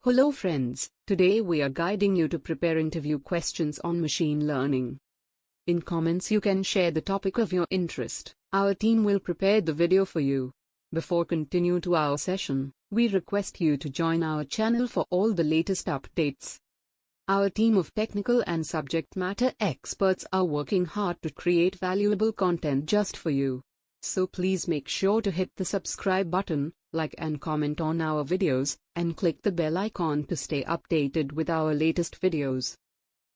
Hello friends, today we are guiding you to prepare interview questions on machine learning. In comments you can share the topic of your interest. Our team will prepare the video for you. Before continue to our session, we request you to join our channel for all the latest updates. Our team of technical and subject matter experts are working hard to create valuable content just for you. So please make sure to hit the subscribe button, like and comment on our videos, and click the bell icon to stay updated with our latest videos.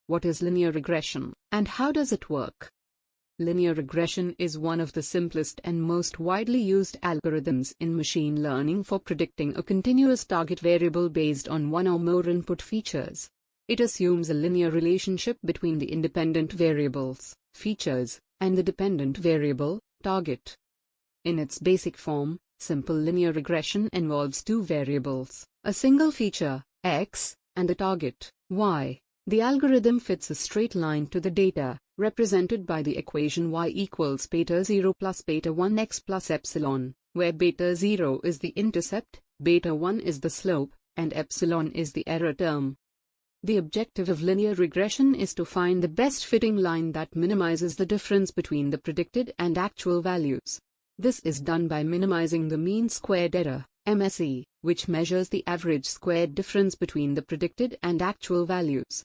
What is linear regression, and how does it work? Linear regression is one of the simplest and most widely used algorithms in machine learning for predicting a continuous target variable based on one or more input features. It assumes a linear relationship between the independent variables, features, and the dependent variable, target. In its basic form, simple linear regression involves two variables, a single feature, x, and a target, y. The algorithm fits a straight line to the data, represented by the equation y equals beta 0 plus beta 1 x plus epsilon, where beta 0 is the intercept, beta 1 is the slope, and epsilon is the error term. The objective of linear regression is to find the best fitting line that minimizes the difference between the predicted and actual values. This is done by minimizing the mean squared error, MSE, which measures the average squared difference between the predicted and actual values.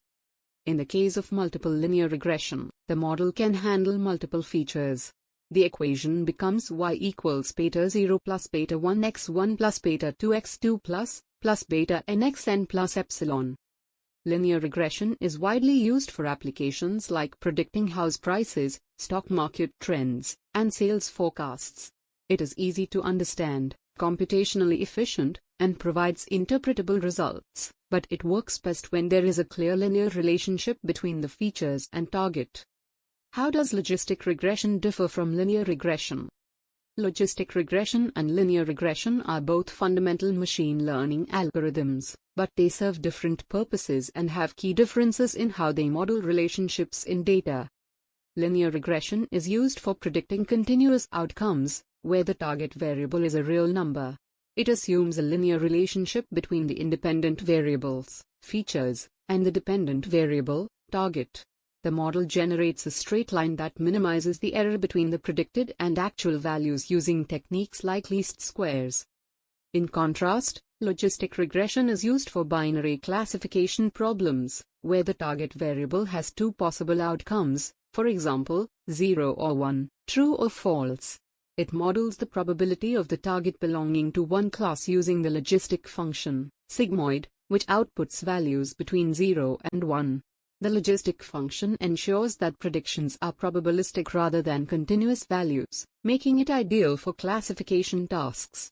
In the case of multiple linear regression, the model can handle multiple features. The equation becomes y equals beta 0 plus beta 1 x1 plus beta 2 x2 plus beta nxn plus epsilon. Linear regression is widely used for applications like predicting house prices, stock market trends, and sales forecasts. It is easy to understand, computationally efficient, and provides interpretable results, but it works best when there is a clear linear relationship between the features and target. How does logistic regression differ from linear regression? Logistic regression and linear regression are both fundamental machine learning algorithms, but they serve different purposes and have key differences in how they model relationships in data. Linear regression is used for predicting continuous outcomes, where the target variable is a real number. It assumes a linear relationship between the independent variables, features, and the dependent variable, target. The model generates a straight line that minimizes the error between the predicted and actual values using techniques like least squares. In contrast, logistic regression is used for binary classification problems, where the target variable has two possible outcomes, for example, 0 or 1, true or false. It models the probability of the target belonging to one class using the logistic function, sigmoid, which outputs values between 0 and 1. The logistic function ensures that predictions are probabilistic rather than continuous values, making it ideal for classification tasks.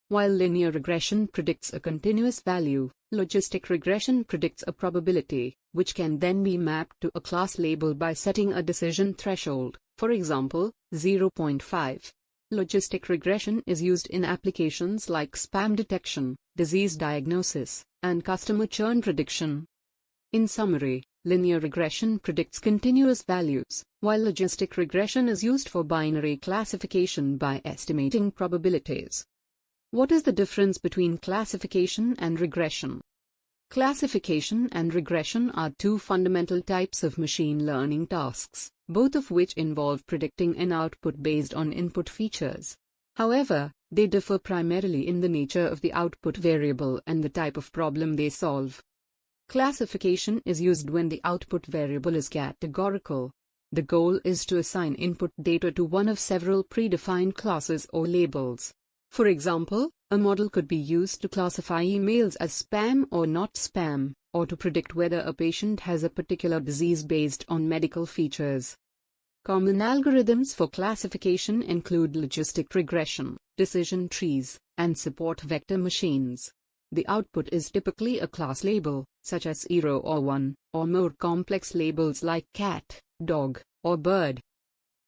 While linear regression predicts a continuous value, logistic regression predicts a probability, which can then be mapped to a class label by setting a decision threshold, for example, 0.5. Logistic regression is used in applications like spam detection, disease diagnosis, and customer churn prediction. In summary, linear regression predicts continuous values, while logistic regression is used for binary classification by estimating probabilities. What is the difference between classification and regression? Classification and regression are two fundamental types of machine learning tasks, both of which involve predicting an output based on input features. However, they differ primarily in the nature of the output variable and the type of problem they solve. Classification is used when the output variable is categorical. The goal is to assign input data to one of several predefined classes or labels. For example, a model could be used to classify emails as spam or not spam, or to predict whether a patient has a particular disease based on medical features. Common algorithms for classification include logistic regression, decision trees, and support vector machines. The output is typically a class label, such as 0 or 1, or more complex labels like cat, dog, or bird.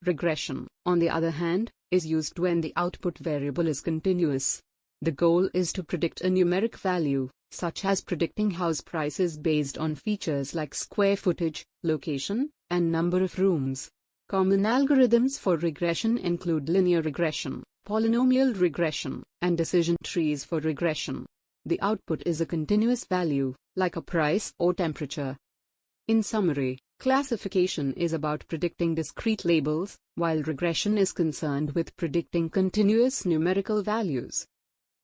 Regression, on the other hand, is used when the output variable is continuous. The goal is to predict a numeric value, such as predicting house prices based on features like square footage, location, and number of rooms. Common algorithms for regression include linear regression, polynomial regression, and decision trees for regression. The output is a continuous value, like a price or temperature. In summary, classification is about predicting discrete labels, while regression is concerned with predicting continuous numerical values.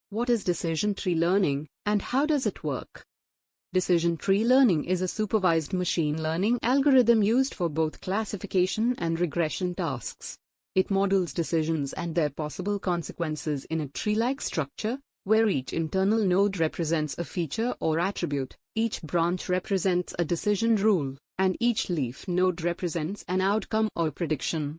What is decision tree learning, and how does it work? Decision tree learning is a supervised machine learning algorithm used for both classification and regression tasks. It models decisions and their possible consequences in a tree-like structure, where each internal node represents a feature or attribute, each branch represents a decision rule, and each leaf node represents an outcome or prediction.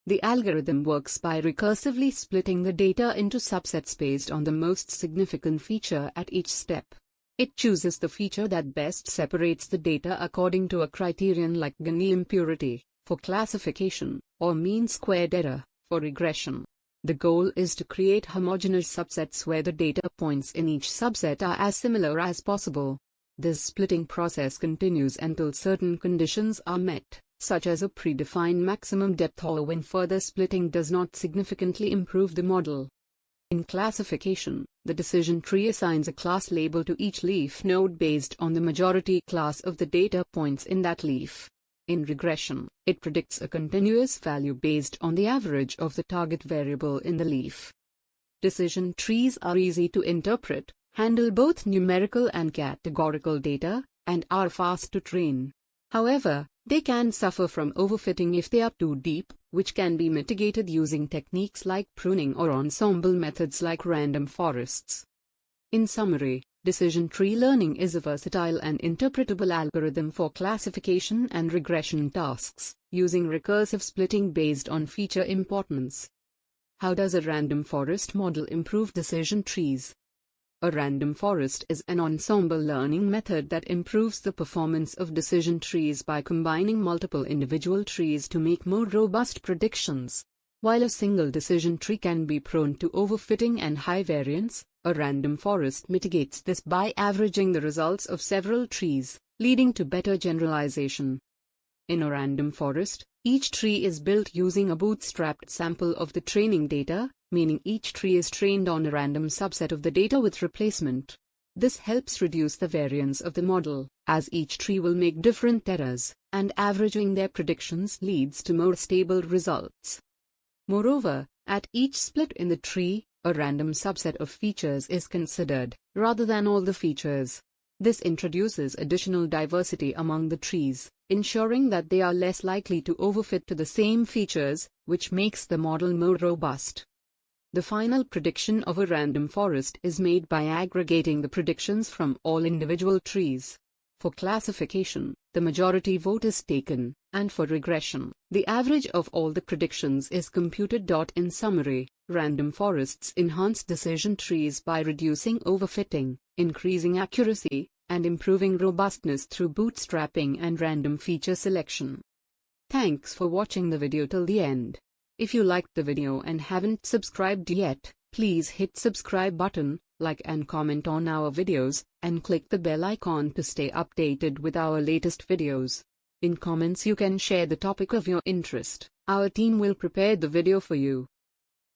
The algorithm works by recursively splitting the data into subsets based on the most significant feature at each step. It chooses the feature that best separates the data according to a criterion like Gini impurity, for classification, or mean squared error, for regression. The goal is to create homogeneous subsets where the data points in each subset are as similar as possible. This splitting process continues until certain conditions are met, such as a predefined maximum depth or when further splitting does not significantly improve the model. In classification, the decision tree assigns a class label to each leaf node based on the majority class of the data points in that leaf. In regression, it predicts a continuous value based on the average of the target variable in the leaf. Decision trees are easy to interpret, handle both numerical and categorical data, and are fast to train. However, they can suffer from overfitting if they are too deep, which can be mitigated using techniques like pruning or ensemble methods like random forests. In summary, decision tree learning is a versatile and interpretable algorithm for classification and regression tasks, using recursive splitting based on feature importance. How does a random forest model improve decision trees? A random forest is an ensemble learning method that improves the performance of decision trees by combining multiple individual trees to make more robust predictions. While a single decision tree can be prone to overfitting and high variance, a random forest mitigates this by averaging the results of several trees, leading to better generalization. In a random forest, each tree is built using a bootstrapped sample of the training data, meaning each tree is trained on a random subset of the data with replacement. This helps reduce the variance of the model, as each tree will make different errors, and averaging their predictions leads to more stable results. Moreover, at each split in the tree, a random subset of features is considered, rather than all the features. This introduces additional diversity among the trees, ensuring that they are less likely to overfit to the same features, which makes the model more robust. The final prediction of a random forest is made by aggregating the predictions from all individual trees. For classification, the majority vote is taken, and for regression, the average of all the predictions is computed. In summary, random forests enhance decision trees by reducing overfitting, increasing accuracy, and improving robustness through bootstrapping and random feature selection. Thanks for watching the video till the end. If you liked the video and haven't subscribed yet, please hit subscribe button, like and comment on our videos, and click the bell icon to stay updated with our latest videos. In comments you can share the topic of your interest. Our team will prepare the video for you.